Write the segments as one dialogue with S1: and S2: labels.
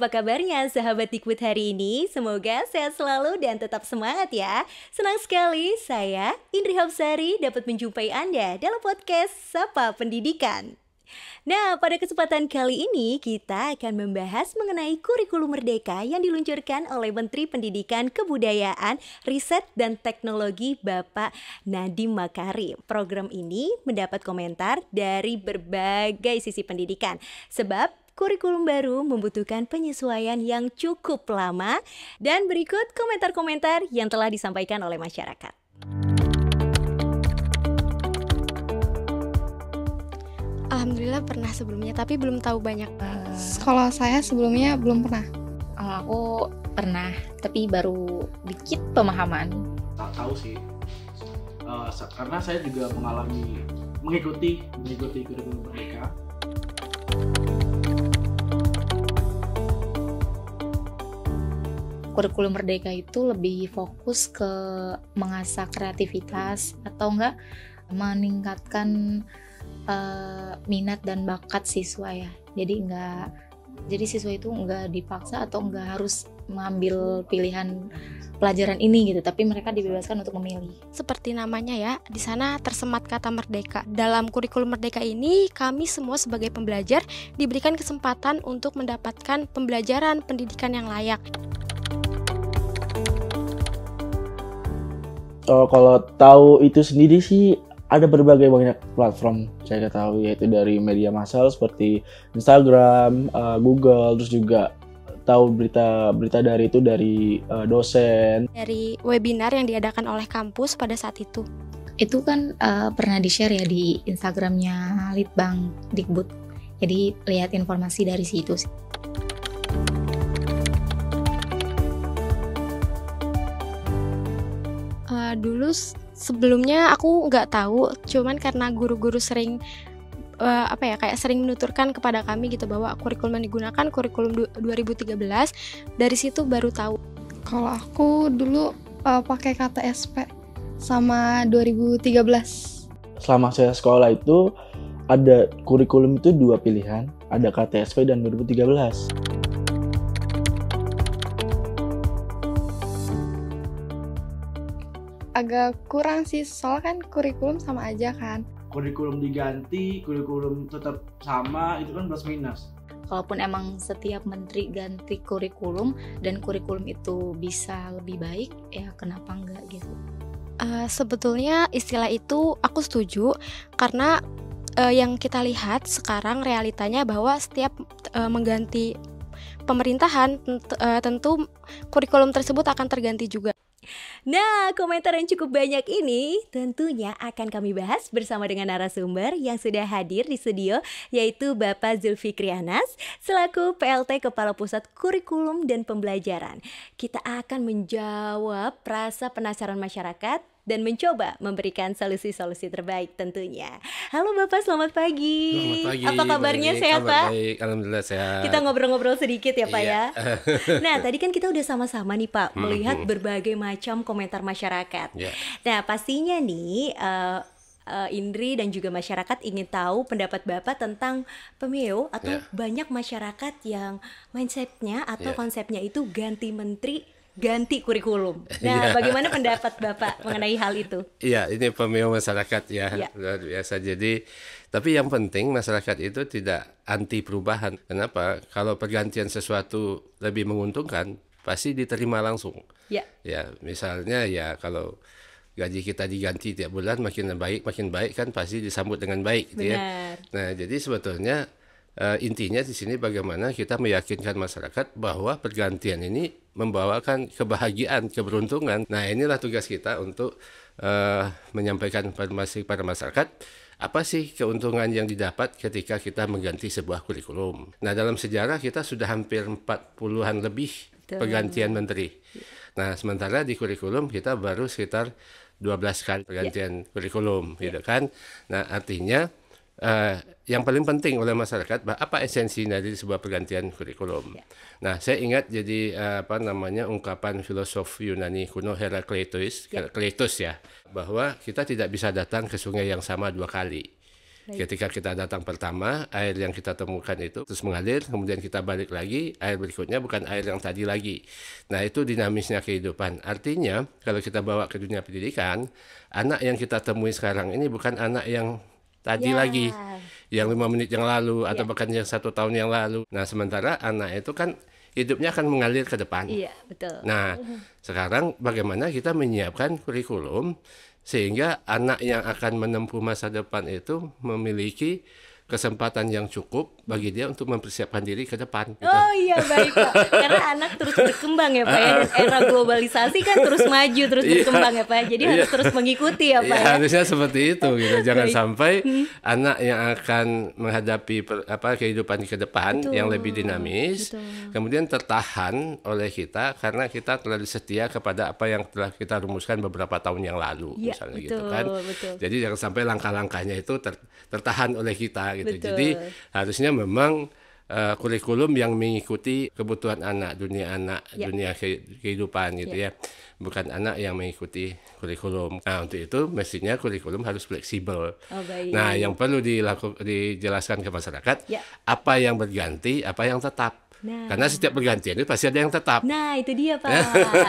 S1: apa kabarnya sahabat Dikbud hari ini? Semoga sehat selalu dan tetap semangat ya. Senang sekali saya, Indri Hapsari, dapat menjumpai Anda dalam podcast Sapa Pendidikan. Nah, pada kesempatan kali ini kita akan membahas mengenai kurikulum merdeka yang diluncurkan oleh Menteri Pendidikan, Kebudayaan, Riset, dan Teknologi Bapak Nadiem Makarim. Program ini mendapat komentar dari berbagai sisi pendidikan, sebab kurikulum baru membutuhkan penyesuaian yang cukup lama. Dan berikut komentar-komentar yang telah disampaikan oleh masyarakat.
S2: Alhamdulillah pernah sebelumnya, tapi belum tahu banyak.
S3: Kalau saya sebelumnya belum pernah.
S4: Aku pernah, tapi baru dikit pemahaman.
S5: Tak tahu sih, karena saya juga mengikuti kurikulum merdeka.
S4: Kurikulum merdeka itu lebih fokus ke mengasah kreativitas atau enggak meningkatkan minat dan bakat siswa ya. Jadi siswa itu enggak dipaksa atau enggak harus mengambil pilihan pelajaran ini gitu, tapi mereka dibebaskan untuk memilih.
S2: Seperti namanya ya, di sana tersemat kata merdeka. Dalam kurikulum merdeka ini, kami semua sebagai pembelajar diberikan kesempatan untuk mendapatkan pembelajaran pendidikan yang layak.
S5: Kalau tahu itu sendiri sih ada berbagai banyak platform saya ketahui, yaitu dari media massal seperti Instagram, Google, terus juga tahu berita dari dosen.
S2: Dari webinar yang diadakan oleh kampus pada saat itu.
S4: Itu kan pernah di-share ya di Instagramnya Litbang Dikbud. Jadi lihat informasi dari situ sih.
S2: Dulu sebelumnya aku nggak tahu, cuman karena guru-guru sering sering menuturkan kepada kami gitu bahwa kurikulum yang digunakan kurikulum 2013, dari situ baru tahu.
S3: Kalau aku dulu pakai KTSP sama 2013.
S5: Selama saya sekolah itu ada kurikulum itu dua pilihan, ada KTSP dan 2013.
S3: Agak kurang sih, soalnya kan kurikulum sama aja kan.
S5: Kurikulum diganti, kurikulum tetap sama, itu kan plus minus.
S4: Kalaupun emang setiap menteri ganti kurikulum dan kurikulum itu bisa lebih baik, ya kenapa enggak gitu?
S2: Sebetulnya istilah itu aku setuju, karena yang kita lihat sekarang realitanya bahwa setiap mengganti pemerintahan tentu kurikulum tersebut akan terganti juga.
S1: Nah, komentar yang cukup banyak ini tentunya akan kami bahas bersama dengan narasumber yang sudah hadir di studio, yaitu Bapak Zulfikri Anas selaku PLT Kepala Pusat Kurikulum dan Pembelajaran. Kita akan menjawab rasa penasaran masyarakat dan mencoba memberikan solusi-solusi terbaik tentunya. Halo Bapak, selamat pagi.
S6: Selamat pagi.
S1: Apa kabarnya, sehat Pak?
S6: Baik, alhamdulillah sehat.
S1: Kita ngobrol-ngobrol sedikit ya Pak
S6: Iya.
S1: ya. Nah, tadi kan kita udah sama-sama nih Pak melihat berbagai macam komentar masyarakat.
S6: Yeah.
S1: Nah, pastinya nih Indri dan juga masyarakat ingin tahu pendapat Bapak tentang pemilu atau banyak masyarakat yang mindsetnya atau konsepnya itu ganti menteri, ganti kurikulum. Nah, bagaimana pendapat Bapak mengenai hal itu?
S6: Iya, ini pemilu masyarakat ya,
S1: Ya.
S6: luar biasa. Jadi, tapi yang penting masyarakat itu tidak anti perubahan. Kenapa? Kalau pergantian sesuatu lebih menguntungkan, pasti diterima langsung.
S1: Ya.
S6: Ya, misalnya ya kalau gaji kita diganti tiap bulan makin baik kan pasti disambut dengan baik gitu ya.
S1: Benar.
S6: Nah, jadi sebetulnya intinya di sini bagaimana kita meyakinkan masyarakat bahwa pergantian ini membawakan kebahagiaan, keberuntungan. Nah, inilah tugas kita untuk menyampaikan informasi kepada masyarakat apa sih keuntungan yang didapat ketika kita mengganti sebuah kurikulum. Nah, dalam sejarah kita sudah hampir 40-an lebih pergantian menteri. Nah, sementara di kurikulum kita baru sekitar 12 kali pergantian kurikulum, gitu kan. Nah, artinya yang paling penting oleh masyarakat apa esensi dari sebuah pergantian kurikulum. Nah, saya ingat jadi ungkapan filosof Yunani kuno Herakleitos ya, bahwa kita tidak bisa datang ke sungai yang sama dua kali.
S1: Baik.
S6: Ketika kita datang pertama, air yang kita temukan itu terus mengalir, kemudian kita balik lagi, air berikutnya bukan air yang tadi lagi. Nah, itu dinamisnya kehidupan. Artinya, kalau kita bawa ke dunia pendidikan, anak yang kita temui sekarang ini bukan anak yang tadi
S1: Ya.
S6: lagi, yang 5 menit yang lalu, atau
S1: Ya.
S6: bahkan yang 1 tahun yang lalu. Nah, sementara anak itu kan hidupnya akan mengalir ke depan.
S1: Iya, betul.
S6: Nah, sekarang bagaimana kita menyiapkan kurikulum sehingga anak yang akan menempuh masa depan itu memiliki kesempatan yang cukup bagi dia untuk mempersiapkan diri ke depan. Gitu.
S1: Oh iya, baik Pak. Karena anak terus berkembang ya Pak ya. Dan era globalisasi kan terus maju, terus
S6: Iya.
S1: berkembang ya Pak. Jadi harus
S6: Iya.
S1: terus mengikuti ya Pak
S6: Ya,
S1: ya.
S6: harusnya seperti itu gitu. Jangan
S1: Baik.
S6: sampai anak yang akan menghadapi kehidupan ke depan
S1: Betul.
S6: yang lebih dinamis,
S1: Betul.
S6: kemudian tertahan oleh kita karena kita terlalu setia kepada apa yang telah kita rumuskan beberapa tahun yang lalu,
S1: Iya,
S6: misalnya
S1: betul,
S6: gitu kan.
S1: betul.
S6: Jadi jangan sampai langkah-langkahnya itu tertahan oleh kita gitu.
S1: Betul.
S6: Jadi harusnya memang kurikulum yang mengikuti kebutuhan anak, dunia
S1: Ya.
S6: dunia kehidupan gitu ya. Bukan anak yang mengikuti kurikulum. Nah, untuk itu mestinya kurikulum harus fleksibel.
S1: Oh baik.
S6: Nah, yang perlu dijelaskan ke masyarakat,
S1: Ya.
S6: apa yang berganti, apa yang tetap.
S1: Nah.
S6: Karena setiap pergantian itu pasti ada yang tetap.
S1: Nah itu dia Pak.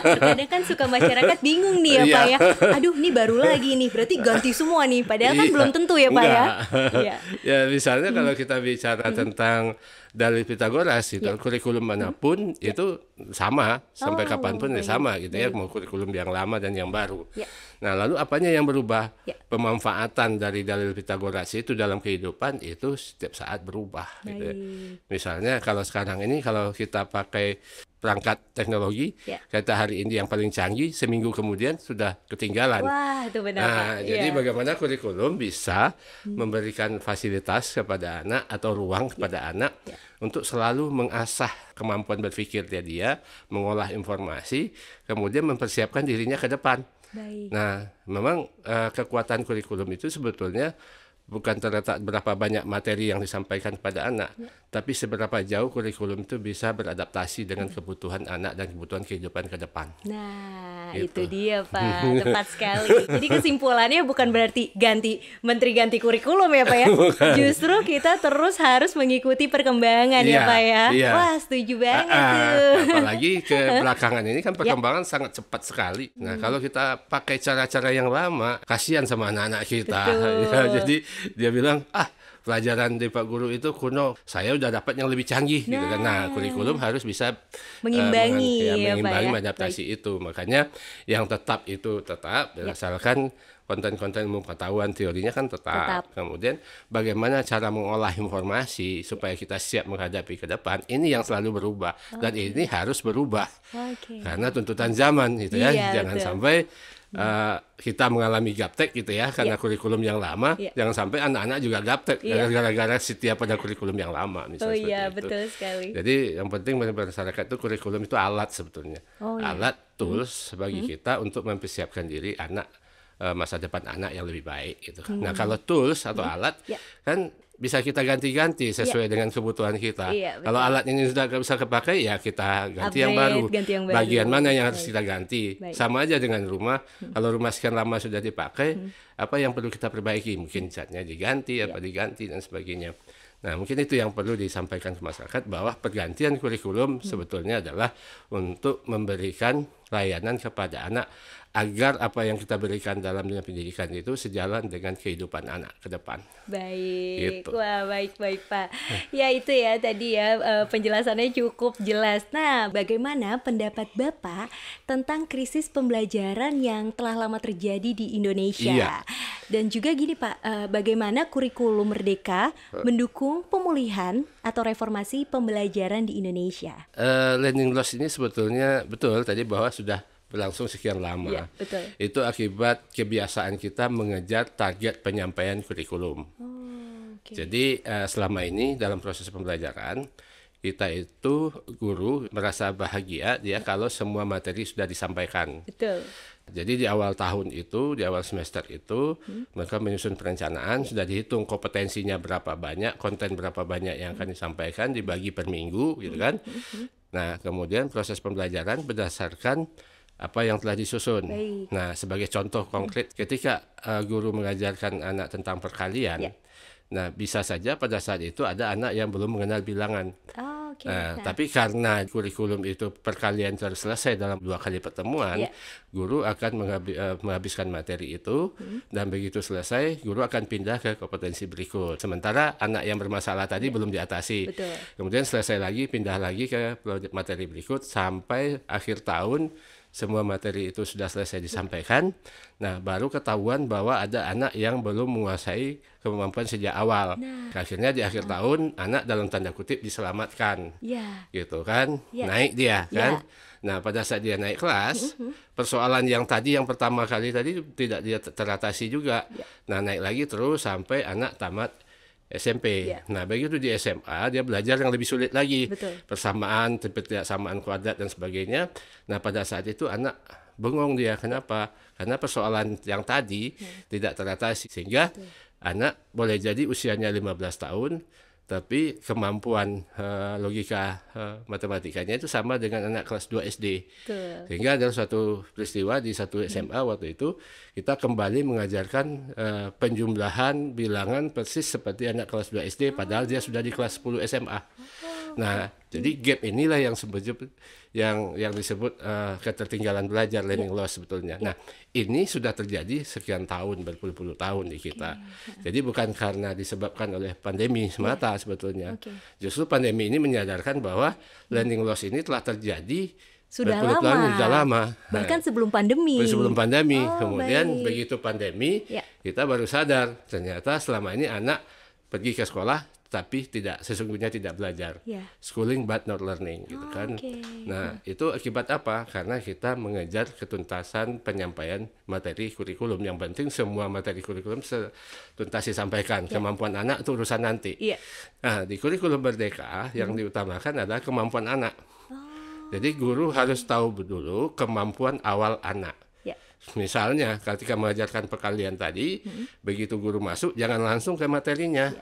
S1: Terkadang kan suka masyarakat bingung nih ya Pak ya. Aduh ini baru lagi nih, berarti ganti semua nih. Padahal kan
S6: Iya.
S1: belum tentu ya Pak ya.
S6: Enggak.
S1: Iya.
S6: Ya misalnya kalau kita bicara tentang dalil Pitagoras itu kurikulum manapun itu sama sampai
S1: Oh,
S6: kapanpun ya
S1: baik,
S6: sama gitu ya, mau kurikulum yang lama dan yang baru.
S1: Ya.
S6: Nah, lalu apanya yang berubah?
S1: Ya.
S6: Pemanfaatan dari dalil Pitagoras itu dalam kehidupan itu setiap saat berubah gitu ya.
S1: Baik.
S6: Misalnya kalau sekarang ini kalau kita pakai perangkat teknologi,
S1: Ya.
S6: kita hari ini yang paling canggih, seminggu kemudian sudah ketinggalan.
S1: Wah itu benar
S6: Nah,
S1: Pak.
S6: jadi
S1: Iya.
S6: bagaimana kurikulum bisa memberikan fasilitas kepada anak atau ruang kepada anak
S1: Ya.
S6: untuk selalu mengasah kemampuan berpikir dia, mengolah informasi, kemudian mempersiapkan dirinya ke depan.
S1: Baik.
S6: Nah, memang kekuatan kurikulum itu sebetulnya bukan terletak berapa banyak materi yang disampaikan kepada anak, tapi seberapa jauh kurikulum itu bisa beradaptasi dengan kebutuhan anak dan kebutuhan kehidupan ke depan.
S1: Nah,
S6: Gitu.
S1: itu dia Pak, tepat sekali. Jadi kesimpulannya bukan berarti ganti kurikulum ya Pak ya. Justru kita terus harus mengikuti perkembangan ya
S6: Iya,
S1: Pak ya.
S6: iya.
S1: Wah, setuju banget tuh.
S6: Apalagi ke belakangan ini kan perkembangan sangat cepat sekali. Nah, kalau kita pakai cara-cara yang lama, kasihan sama anak-anak kita.
S1: Betul.
S6: Ya, jadi dia bilang, pelajaran dari Pak Guru itu kuno, saya udah dapat yang lebih canggih gitu kan. Nah, kurikulum harus bisa
S1: Mengimbangi ya, Pak
S6: mengimbangi,
S1: ya.
S6: mengadaptasi itu. Makanya yang tetap itu tetap berdasarkan konten-konten ilmu pengetahuan, teorinya kan
S1: Tetap.
S6: tetap. Kemudian bagaimana cara mengolah informasi supaya kita siap menghadapi ke depan, ini yang selalu berubah dan ini harus berubah
S1: Oke.
S6: karena tuntutan zaman gitu ya.
S1: Iya,
S6: Jangan
S1: betul.
S6: sampai kita mengalami gaptek gitu ya karena kurikulum yang lama.
S1: Iya.
S6: Jangan sampai anak-anak juga gaptek
S1: Iya.
S6: gara-gara setia pada kurikulum yang lama
S1: Oh
S6: misalnya seperti
S1: iya,
S6: itu.
S1: betul sekali.
S6: Jadi yang penting bagi masyarakat itu kurikulum itu alat sebetulnya.
S1: Oh, iya.
S6: Alat tools bagi kita untuk mempersiapkan diri anak, masa depan anak yang lebih baik gitu. Nah, kalau tools atau alat
S1: Ya.
S6: kan bisa kita ganti-ganti sesuai dengan kebutuhan kita.
S1: Iya, betul.
S6: Kalau alat ini sudah nggak bisa kepakai ya kita ganti yang
S1: Upgrade,
S6: baru.
S1: ganti yang baru.
S6: Bagian mana yang harus
S1: Baik.
S6: kita ganti?
S1: Baik.
S6: Sama aja dengan rumah. Kalau rumah sekian lama sudah dipakai, apa yang perlu kita perbaiki? Mungkin catnya diganti, apa diganti dan sebagainya. Nah, mungkin itu yang perlu disampaikan ke masyarakat bahwa pergantian kurikulum sebetulnya adalah untuk memberikan layanan kepada anak agar apa yang kita berikan dalam dunia pendidikan itu sejalan dengan kehidupan anak ke depan.
S1: Baik,
S6: Gitu.
S1: wah baik Pak. Ya itu ya tadi ya penjelasannya cukup jelas. Nah, bagaimana pendapat Bapak tentang krisis pembelajaran yang telah lama terjadi di Indonesia?
S6: Iya.
S1: Dan juga gini Pak, bagaimana kurikulum Merdeka mendukung pemulihan atau reformasi pembelajaran di Indonesia?
S6: Learning loss ini sebetulnya betul tadi bahwa sudah berlangsung sekian lama.
S1: Iya, betul.
S6: Itu akibat kebiasaan kita mengejar target penyampaian kurikulum.
S1: Oke.
S6: Jadi selama ini dalam proses pembelajaran kita itu guru merasa bahagia kalau semua materi sudah disampaikan.
S1: Betul.
S6: Jadi di awal tahun itu, di awal semester itu, mereka menyusun perencanaan, sudah dihitung kompetensinya berapa banyak, konten berapa banyak yang akan disampaikan, dibagi per minggu, gitu kan. Nah, kemudian proses pembelajaran berdasarkan apa yang telah disusun.
S1: Baik.
S6: Nah, sebagai contoh konkret, ketika guru mengajarkan anak tentang perkalian,
S1: Ya.
S6: Nah, bisa saja pada saat itu ada anak yang belum mengenal bilangan.
S1: Oh, oke.
S6: Nah, tapi karena kurikulum itu perkalian harus selesai dalam 2 kali pertemuan,
S1: Ya.
S6: guru akan menghabiskan materi itu, dan begitu selesai, guru akan pindah ke kompetensi berikut. Sementara anak yang bermasalah tadi belum diatasi.
S1: Betul.
S6: Kemudian selesai lagi, pindah lagi ke materi berikut sampai akhir tahun. Semua materi itu sudah selesai disampaikan. Nah, baru ketahuan bahwa ada anak yang belum menguasai kemampuan sejak awal. Akhirnya di akhir tahun, anak dalam tanda kutip diselamatkan.
S1: Ya.
S6: Gitu kan,
S1: Ya.
S6: naik dia
S1: Ya.
S6: kan. Nah, pada saat dia naik kelas, persoalan yang tadi yang pertama kali tadi tidak dia teratasi juga.
S1: Ya.
S6: Nah, naik lagi terus sampai anak tamat SMP.
S1: Ya.
S6: Nah, begitu di SMA dia belajar yang lebih sulit lagi.
S1: Betul.
S6: Persamaan, ketidaksamaan kuadrat dan sebagainya. Nah, pada saat itu anak bengong dia. Kenapa? Karena persoalan yang tadi tidak teratasi, sehingga anak boleh jadi usianya 15 tahun tapi kemampuan logika matematikanya itu sama dengan anak kelas 2 SD.
S1: Betul.
S6: Sehingga dalam suatu peristiwa di satu SMA waktu itu kita kembali mengajarkan penjumlahan bilangan persis seperti anak kelas 2 SD padahal dia sudah di kelas 10 SMA. Nah, jadi gap inilah yang disebut ketertinggalan belajar, learning loss sebetulnya. Nah, ini sudah terjadi sekian tahun, berpuluh-puluh tahun di kita. Jadi bukan karena disebabkan oleh pandemi semata sebetulnya. Justru pandemi ini menyadarkan bahwa learning loss ini telah terjadi
S1: Sudah
S6: berpuluh tahun, sudah lama.
S1: Bahkan sebelum pandemi.
S6: Sebelum pandemi.
S1: Oh,
S6: Kemudian
S1: baik.
S6: begitu pandemi,
S1: Ya.
S6: kita baru sadar ternyata selama ini anak pergi ke sekolah tapi sesungguhnya tidak belajar.
S1: Ya.
S6: Schooling but not learning gitu kan.
S1: Oke.
S6: Nah, itu akibat apa? Karena kita mengejar ketuntasan penyampaian materi kurikulum. Yang penting semua materi kurikulum tuntas disampaikan. Kemampuan anak itu urusan nanti.
S1: Iya.
S6: Nah, di kurikulum Merdeka yang diutamakan adalah kemampuan anak. Jadi guru harus tahu dulu kemampuan awal anak.
S1: Ya.
S6: Misalnya, ketika mengajarkan perkalian tadi, begitu guru masuk, jangan langsung ke materinya.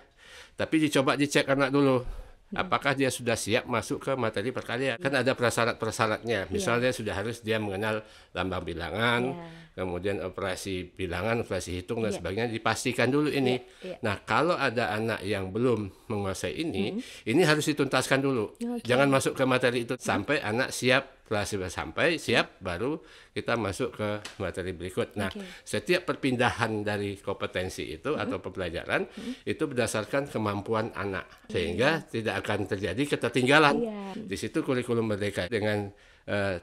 S6: Tapi dicoba dicek anak dulu. Apakah dia sudah siap masuk ke materi perkalian? Kan ada prasyarat-prasyaratnya. Misalnya sudah harus dia mengenal lambang bilangan, kemudian operasi bilangan, operasi hitung dan sebagainya. Dipastikan dulu ini. Nah, kalau ada anak yang belum menguasai ini harus dituntaskan dulu. Jangan masuk ke materi itu sampai anak siap. Setelah sudah sampai siap, baru kita masuk ke materi berikut. Nah, setiap perpindahan dari kompetensi itu atau pembelajaran itu berdasarkan kemampuan anak, sehingga tidak akan terjadi ketertinggalan. Di situ kurikulum Merdeka dengan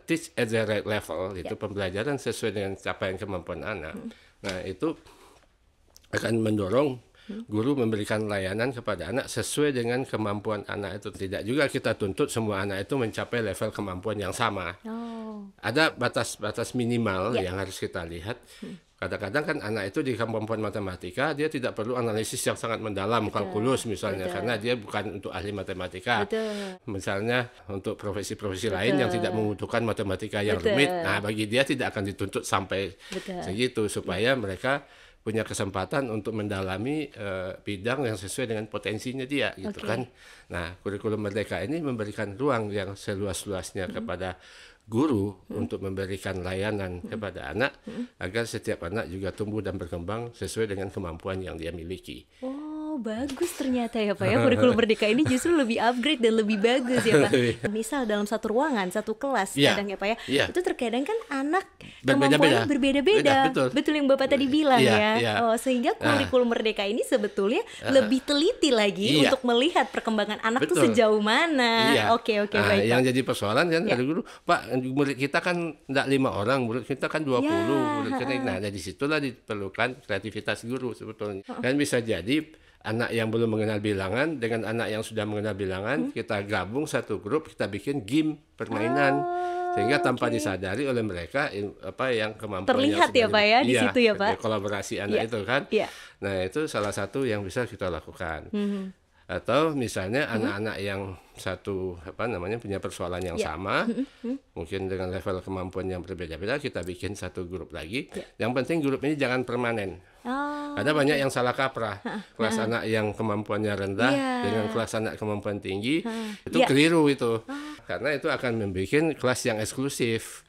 S6: teach at the right level, itu pembelajaran sesuai dengan capaian kemampuan anak. Nah, itu akan mendorong guru memberikan layanan kepada anak sesuai dengan kemampuan anak itu. Tidak juga kita tuntut semua anak itu mencapai level kemampuan yang sama. Ada batas-batas minimal yang harus kita lihat. Kadang-kadang kan anak itu di kemampuan matematika dia tidak perlu analisis yang sangat mendalam, kalkulus misalnya, karena dia bukan untuk ahli matematika. Misalnya untuk profesi-profesi lain yang tidak membutuhkan matematika yang rumit, nah bagi dia tidak akan dituntut sampai segitu, supaya mereka punya kesempatan untuk mendalami bidang yang sesuai dengan potensinya dia gitu kan. Nah, kurikulum Merdeka ini memberikan ruang yang seluas-luasnya kepada guru untuk memberikan layanan kepada anak agar setiap anak juga tumbuh dan berkembang sesuai dengan kemampuan yang dia miliki.
S1: Oh, bagus ternyata ya Pak ya. Kurikulum Merdeka ini justru lebih upgrade dan lebih bagus ya Pak. Misal dalam satu ruangan, satu kelas kadang ya Pak ya. Itu terkadang kan anak kemampuannya berbeda-beda. Betul yang Bapak tadi bilang ya. Oh, sehingga kurikulum Merdeka ini sebetulnya lebih teliti lagi untuk melihat perkembangan anak itu sejauh mana. Oke, baik Pak.
S6: Yang jadi persoalan kan ada guru, Pak, murid kita kan tidak 5 orang, murid kita kan 20 murid kita. Nah, dari situlah diperlukan kreativitas guru sebetulnya. Kan bisa jadi anak yang belum mengenal bilangan dengan anak yang sudah mengenal bilangan, kita gabung satu grup, kita bikin game permainan. Sehingga tanpa disadari oleh mereka yang kemampuannya
S1: terlihat ya Pak ya di situ ya Pak.
S6: Kolaborasi anak itu kan. Nah, itu salah satu yang bisa kita lakukan. Atau misalnya anak-anak yang punya persoalan yang sama, mungkin dengan level kemampuan yang berbeda-beda, kita bikin satu grup lagi. Yang penting grup ini jangan permanen. Ada banyak yang salah kaprah. Kelas anak yang kemampuannya rendah dengan kelas anak kemampuan tinggi, itu keliru itu. Karena itu akan membuat kelas yang eksklusif.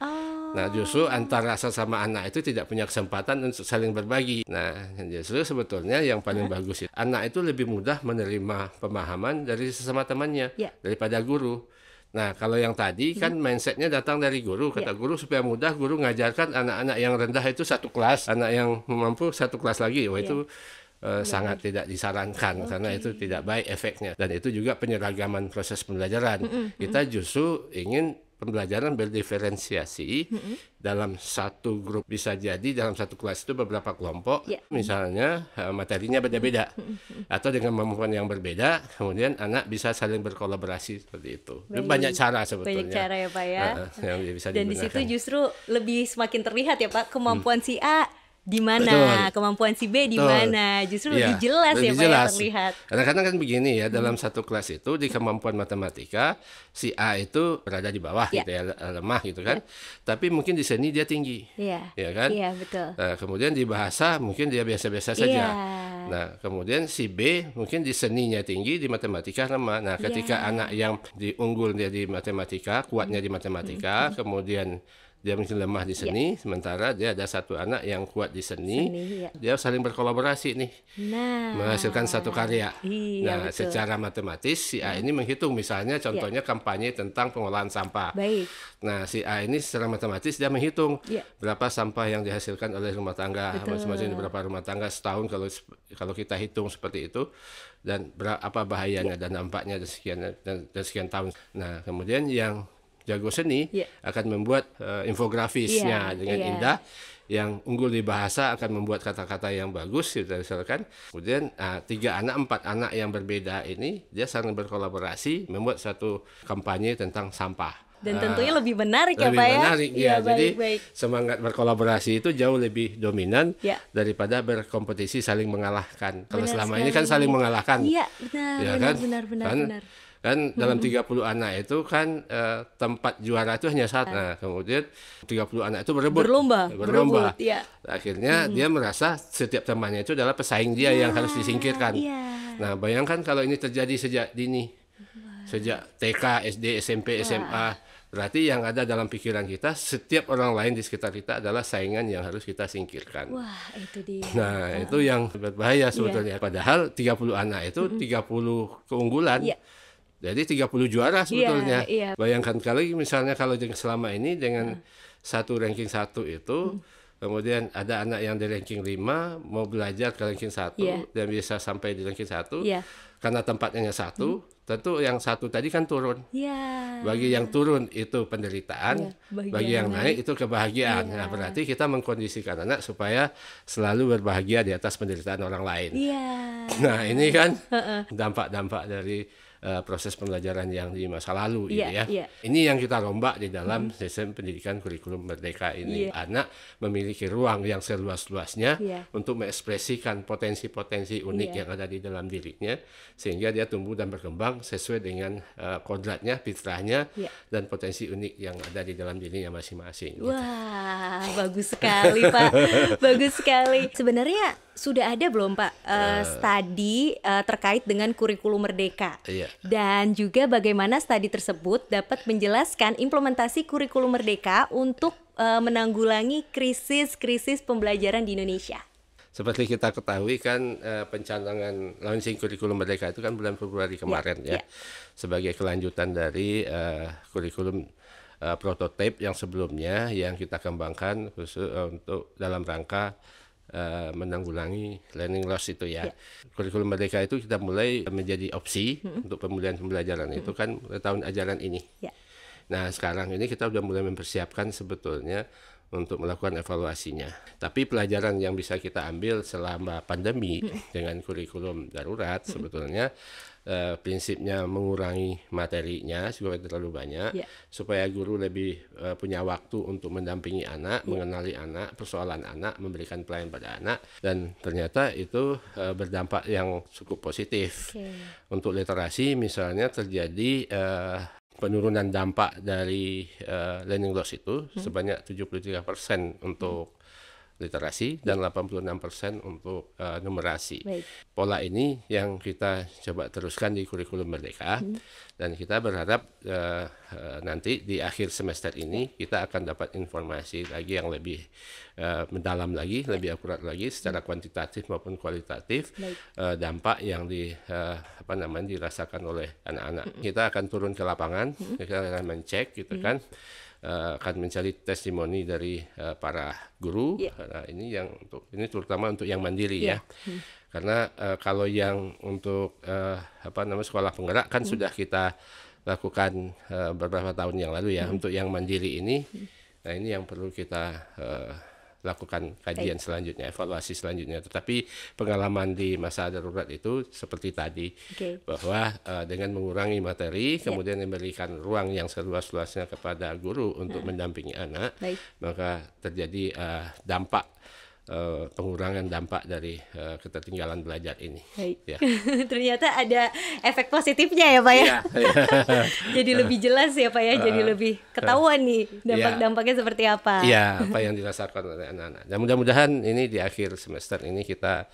S6: Nah, justru antara sesama anak itu tidak punya kesempatan untuk saling berbagi. Nah, justru sebetulnya yang paling bagus itu anak itu lebih mudah menerima pemahaman dari sesama temannya daripada guru. Nah, kalau yang tadi kan mindsetnya datang dari guru. Kata guru supaya mudah, guru ngajarkan anak-anak yang rendah itu satu kelas, anak yang mampu satu kelas lagi. Wah, itu sangat tidak disarankan karena itu tidak baik efeknya. Dan itu juga penyeragaman proses pembelajaran. Kita justru ingin pembelajaran berdiferensiasi dalam satu grup, bisa jadi dalam satu kelas itu beberapa kelompok, misalnya materinya beda-beda atau dengan kemampuan yang berbeda, kemudian anak bisa saling berkolaborasi seperti itu. Banyak cara sebetulnya.
S1: Banyak cara ya Pak ya.
S6: Yang bisa
S1: Dan di
S6: digunakan.
S1: situ justru lebih semakin terlihat ya Pak kemampuan si A di mana, kemampuan si B di mana, justru lebih jelas ya Pak ya terlihat.
S6: Kadang-kadang kan begini ya, dalam satu kelas itu di kemampuan matematika si A itu berada di bawah gitu ya, lemah gitu kan. Tapi mungkin di seni dia tinggi. Ya kan?
S1: Iya, betul.
S6: Nah, kemudian di bahasa mungkin dia biasa-biasa saja. Nah, kemudian si B mungkin di seninya tinggi, di matematika lemah. Nah, ketika anak yang diunggul dia di matematika, kuatnya di matematika, kemudian dia mungkin lemah di seni, sementara dia ada satu anak yang kuat di seni, dia saling berkolaborasi nih, menghasilkan satu karya. Nah, betul. Secara matematis si A ini menghitung, misalnya contohnya kampanye tentang pengolahan sampah. Nah, si A ini secara matematis dia menghitung berapa sampah yang dihasilkan oleh rumah tangga, masing-masing berapa rumah tangga setahun kalau kita hitung seperti itu, dan apa bahayanya dan dampaknya dan sekian tahun. Nah, kemudian yang jago seni akan membuat infografisnya dengan indah, yang unggul di bahasa akan membuat kata-kata yang bagus gitu misalkan. Kemudian 3 anak 4 anak yang berbeda ini dia saling berkolaborasi membuat satu kampanye tentang sampah.
S1: Dan tentunya lebih menarik ya Pak ya.
S6: Menarik, ya. Jadi semangat berkolaborasi itu jauh lebih dominan daripada berkompetisi saling mengalahkan. Kalau selama ini kan saling mengalahkan. Iya, benar. Kan dalam 30 anak itu kan tempat juara itu hanya satu. Nah, kemudian 30 anak itu berlomba. Akhirnya dia merasa setiap temannya itu adalah pesaing dia yang harus disingkirkan. Nah, bayangkan kalau ini terjadi sejak dini. Sejak TK, SD, SMP, SMA. Berarti yang ada dalam pikiran kita, setiap orang lain di sekitar kita adalah saingan yang harus kita singkirkan.
S1: Wah, itu dia.
S6: Nah, itu yang berbahaya sebetulnya. Padahal 30 anak itu 30 keunggulan. Jadi 30 juara sebetulnya. Bayangkan kali misalnya kalau selama ini dengan satu ranking 1 itu, kemudian ada anak yang di ranking 5 mau belajar ke ranking 1 dan bisa sampai di ranking 1 karena tempatnya hanya 1, tentu yang 1 tadi kan turun. Bagi yang turun itu penderitaan, bagi yang naik itu kebahagiaan. Nah, berarti kita mengkondisikan anak supaya selalu berbahagia di atas penderitaan orang lain. Nah, ini kan dampak-dampak dari proses pembelajaran yang di masa lalu Ini yang kita rombak di dalam sistem pendidikan kurikulum merdeka ini. Anak memiliki ruang yang seluas-luasnya untuk mengekspresikan potensi-potensi unik yang ada di dalam dirinya, sehingga dia tumbuh dan berkembang sesuai dengan kodratnya, fitrahnya, dan potensi unik yang ada di dalam dirinya masing-masing.
S1: Wah, bagus sekali Pak. Bagus sekali. Sebenarnya sudah ada belum Pak studi terkait dengan kurikulum merdeka? Dan juga bagaimana studi tersebut dapat menjelaskan implementasi kurikulum merdeka untuk menanggulangi krisis-krisis pembelajaran di Indonesia.
S6: Seperti kita ketahui kan pencanangan launching kurikulum merdeka itu kan bulan Februari kemarin sebagai kelanjutan dari kurikulum prototipe yang sebelumnya yang kita kembangkan khusus untuk dalam rangka menanggulangi learning loss itu Kurikulum merdeka itu kita mulai menjadi opsi untuk pemulihan pembelajaran itu kan tahun ajaran ini. Nah, sekarang ini kita sudah mulai mempersiapkan sebetulnya untuk melakukan evaluasinya. Tapi pelajaran yang bisa kita ambil selama pandemi dengan kurikulum darurat sebetulnya prinsipnya mengurangi materinya supaya terlalu banyak, supaya guru lebih punya waktu untuk mendampingi anak, mengenali anak, persoalan anak, memberikan pelayanan pada anak, dan ternyata itu berdampak yang cukup positif. Untuk literasi misalnya terjadi penurunan dampak dari learning loss itu sebanyak 73% untuk literasi dan 86% untuk numerasi.
S1: Baik.
S6: Pola ini yang kita coba teruskan di kurikulum Merdeka, dan kita berharap nanti di akhir semester ini kita akan dapat informasi lagi yang lebih mendalam lagi, lebih akurat lagi secara kuantitatif maupun kualitatif dampak yang dirasakan oleh anak-anak. Kita akan turun ke lapangan, kita akan mencek gitu kan. Akan mencari testimoni dari para guru. Nah, ini terutama untuk yang mandiri ya. Karena kalau yang untuk sekolah penggerak kan sudah kita lakukan beberapa tahun yang lalu ya. Untuk yang mandiri ini, nah ini yang perlu kita lakukan kajian selanjutnya, evaluasi selanjutnya. Tetapi pengalaman di masa darurat itu seperti tadi, bahwa dengan mengurangi materi, kemudian memberikan ruang yang seluas-luasnya kepada guru untuk mendampingi anak, maka terjadi dampak pengurangan dampak dari ketertinggalan belajar ini. Ya.
S1: Ternyata ada efek positifnya ya Pak ya. Jadi lebih jelas ya Pak ya, jadi lebih ketahuan nih dampak-dampaknya seperti apa.
S6: Iya, apa yang dirasakan oleh anak-anak. Dan mudah-mudahan ini di akhir semester ini kita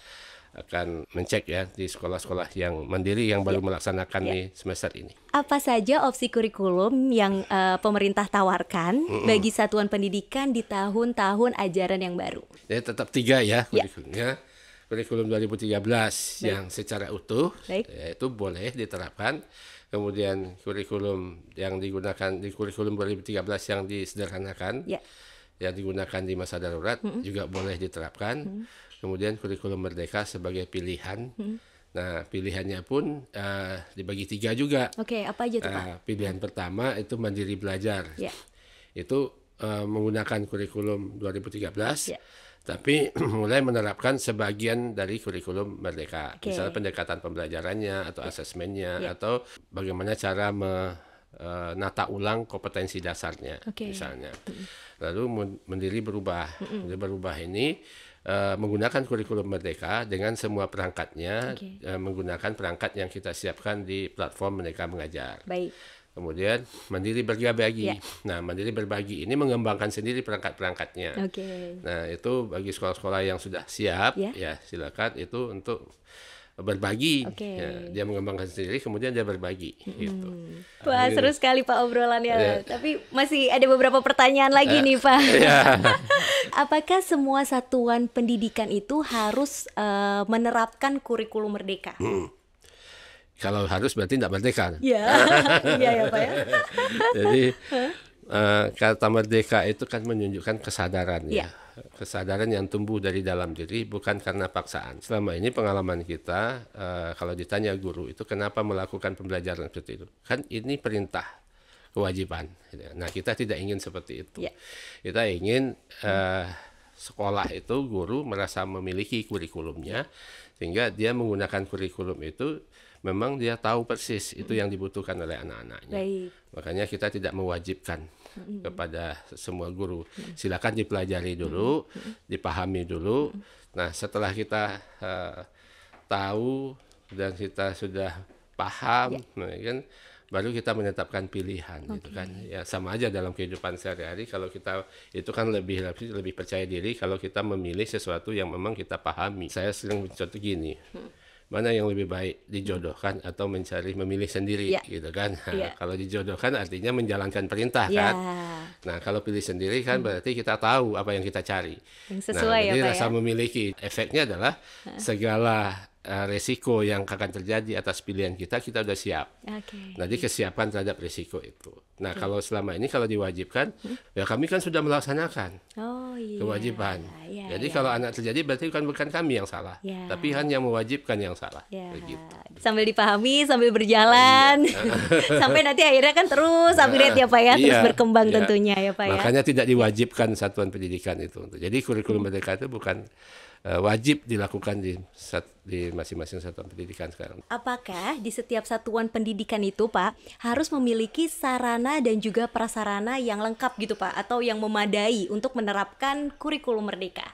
S6: akan mencek ya di sekolah-sekolah yang mandiri yang baru melaksanakan di semester ini.
S1: Apa saja opsi kurikulum yang pemerintah tawarkan bagi satuan pendidikan di tahun-tahun ajaran yang baru?
S6: Ya, tetap 3 ya kurikulumnya. Kurikulum 2013 yang secara utuh yaitu boleh diterapkan. Kemudian kurikulum yang digunakan di kurikulum 2013 yang disederhanakan, yang digunakan di masa darurat juga boleh diterapkan. Kemudian kurikulum Merdeka sebagai pilihan. Nah, pilihannya pun dibagi 3 juga.
S1: Oke, apa aja tuh Pak?
S6: Pilihan pertama itu mandiri belajar. Itu menggunakan kurikulum 2013, tapi mulai menerapkan sebagian dari kurikulum Merdeka. Misalnya pendekatan pembelajarannya atau asesmennya, atau bagaimana cara menata ulang kompetensi dasarnya, misalnya. Lalu mandiri berubah. Mandiri berubah ini menggunakan kurikulum Merdeka dengan semua perangkatnya, menggunakan perangkat yang kita siapkan di platform Merdeka Mengajar. Kemudian mandiri berbagi. Nah, mandiri berbagi ini mengembangkan sendiri perangkat-perangkatnya. Nah, itu bagi sekolah-sekolah yang sudah siap, ya silakan itu untuk berbagi. Dia mengembangkan sendiri, kemudian dia berbagi. Gitu.
S1: Wah, seru sekali Pak obrolannya. Tapi masih ada beberapa pertanyaan lagi nih Pak. Apakah semua satuan pendidikan itu harus menerapkan kurikulum Merdeka?
S6: Kalau harus berarti tidak merdeka.
S1: Iya ya Pak ya.
S6: Jadi kata merdeka itu kan menunjukkan kesadaran ya. Kesadaran yang tumbuh dari dalam diri, bukan karena paksaan. Selama ini pengalaman kita, kalau ditanya guru itu kenapa melakukan pembelajaran seperti itu, kan ini perintah, kewajiban. Nah, kita tidak ingin seperti itu. Kita ingin sekolah itu, guru merasa memiliki kurikulumnya, sehingga dia menggunakan kurikulum itu memang dia tahu persis itu yang dibutuhkan oleh anak-anaknya. Makanya kita tidak mewajibkan kepada semua guru. Silakan dipelajari dulu, dipahami dulu. Nah, setelah kita tahu dan kita sudah paham, kan, baru kita menetapkan pilihan, gitu kan. Ya sama aja dalam kehidupan sehari-hari. Kalau kita itu kan lebih percaya diri kalau kita memilih sesuatu yang memang kita pahami. Saya sering contoh gini. Mana yang lebih baik, dijodohkan atau memilih sendiri, gitu kan? Nah, kalau dijodohkan artinya menjalankan perintah kan. Nah, kalau pilih sendiri kan berarti kita tahu apa yang kita cari.
S1: Yang sesuai
S6: jadi
S1: ya Pak
S6: rasa
S1: ya.
S6: memiliki efeknya adalah segala resiko yang akan terjadi atas pilihan kita sudah siap. Jadi kesiapan terhadap resiko itu. Nah, kalau selama ini kalau diwajibkan, ya kami kan sudah melaksanakan kewajiban. Jadi kalau anak terjadi berarti bukan kami yang salah, tapi hanya yang mewajibkan yang salah. Begitu.
S1: Sambil dipahami, sambil berjalan, sampai nanti akhirnya kan terus upgrade ya Pak ya, terus berkembang tentunya ya Pak ya.
S6: Makanya tidak diwajibkan satuan pendidikan itu. Jadi kurikulum Merdeka itu bukan wajib dilakukan di masing-masing satuan pendidikan sekarang.
S1: Apakah di setiap satuan pendidikan itu Pak harus memiliki sarana dan juga prasarana yang lengkap gitu Pak, atau yang memadai untuk menerapkan kurikulum Merdeka?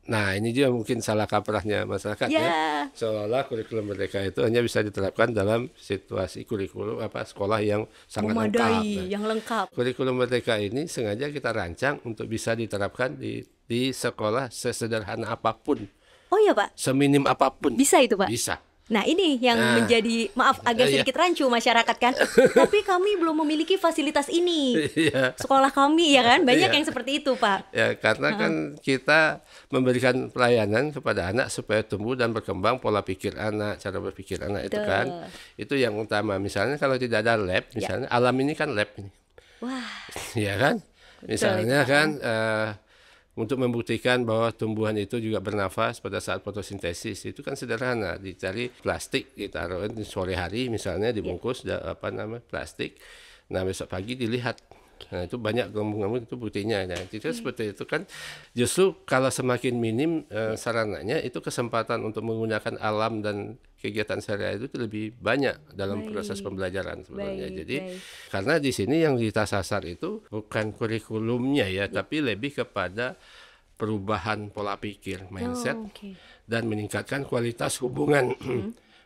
S6: Nah, ini juga mungkin salah kaprahnya masyarakat ya.
S1: Ya,
S6: Seolah-olah kurikulum merdeka itu hanya bisa diterapkan dalam situasi kurikulum sekolah yang sangat lengkap.
S1: memadai, yang lengkap.
S6: Kurikulum merdeka ini sengaja kita rancang untuk bisa diterapkan di sekolah sesederhana apapun,
S1: Oh ya Pak,
S6: seminim apapun.
S1: bisa itu Pak?
S6: Bisa.
S1: Nah ini yang
S6: Nah.
S1: menjadi, maaf agak
S6: Iya.
S1: sedikit rancu masyarakat kan. Tapi kami belum memiliki fasilitas ini.
S6: Iya.
S1: Sekolah kami ya kan, banyak
S6: Iya.
S1: yang seperti itu Pak.
S6: Ya, karena kan kita memberikan pelayanan kepada anak supaya tumbuh dan berkembang pola pikir anak, cara berpikir anak itu
S1: Betul.
S6: kan. Itu yang utama. Misalnya kalau tidak ada lab, misalnya alam ini kan lab ini.
S1: Wah,
S6: Ya kan? Misalnya kan untuk membuktikan bahwa tumbuhan itu juga bernafas pada saat fotosintesis itu kan sederhana, dicari plastik ditaruh di sore hari misalnya dibungkus plastik. Nah, besok pagi dilihat. Nah, itu banyak gelembung-gelembung itu buktinya. Nah, itu seperti itu kan. Justru kalau semakin minim sarananya, itu kesempatan untuk menggunakan alam dan kegiatan sehari-hari itu lebih banyak dalam proses pembelajaran sebenarnya.
S1: Baik,
S6: Jadi
S1: baik.
S6: karena di sini yang kita sasar itu bukan kurikulumnya ya, tapi lebih kepada perubahan pola pikir, mindset,
S1: Oh, oke.
S6: dan meningkatkan kualitas hubungan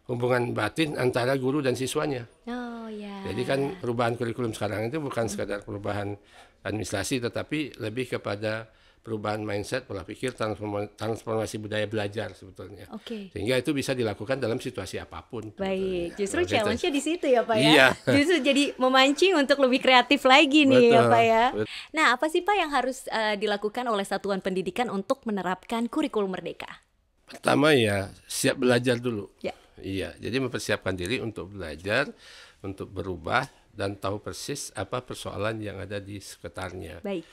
S6: hubungan batin antara guru dan siswanya.
S1: Oh ya.
S6: Jadi kan perubahan kurikulum sekarang itu bukan sekadar perubahan administrasi, tetapi lebih kepada perubahan mindset, pola pikir, transformasi budaya belajar sebetulnya.
S1: Oke.
S6: Sehingga itu bisa dilakukan dalam situasi apapun.
S1: Baik,
S6: sebetulnya.
S1: justru
S6: Oke,
S1: challenge-nya di situ ya Pak ya.
S6: Iya.
S1: Justru jadi memancing untuk lebih kreatif lagi nih ya
S6: Betul,
S1: Pak ya.
S6: betul.
S1: Nah, apa sih Pak yang harus dilakukan oleh satuan pendidikan untuk menerapkan kurikulum merdeka?
S6: Pertama ya siap belajar dulu.
S1: Ya.
S6: Iya, jadi mempersiapkan diri untuk belajar, untuk berubah dan tahu persis apa persoalan yang ada di sekitarnya.
S1: Baik.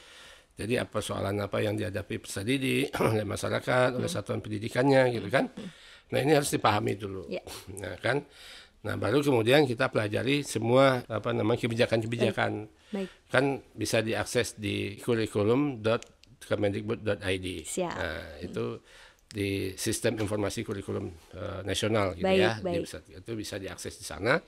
S6: Jadi apa persoalan apa yang dihadapi peserta didik oleh masyarakat, oleh satuan pendidikannya gitu kan. Nah, ini harus dipahami dulu.
S1: Ya.
S6: Nah, kan. Nah, baru kemudian kita pelajari semua kebijakan-kebijakan.
S1: Baik.
S6: Kan bisa diakses di kurikulum.kemendikbud.id.
S1: Siap.
S6: Nah, itu di sistem informasi kurikulum nasional gitu
S1: Baik,
S6: ya.
S1: baik.
S6: Itu bisa diakses di sana.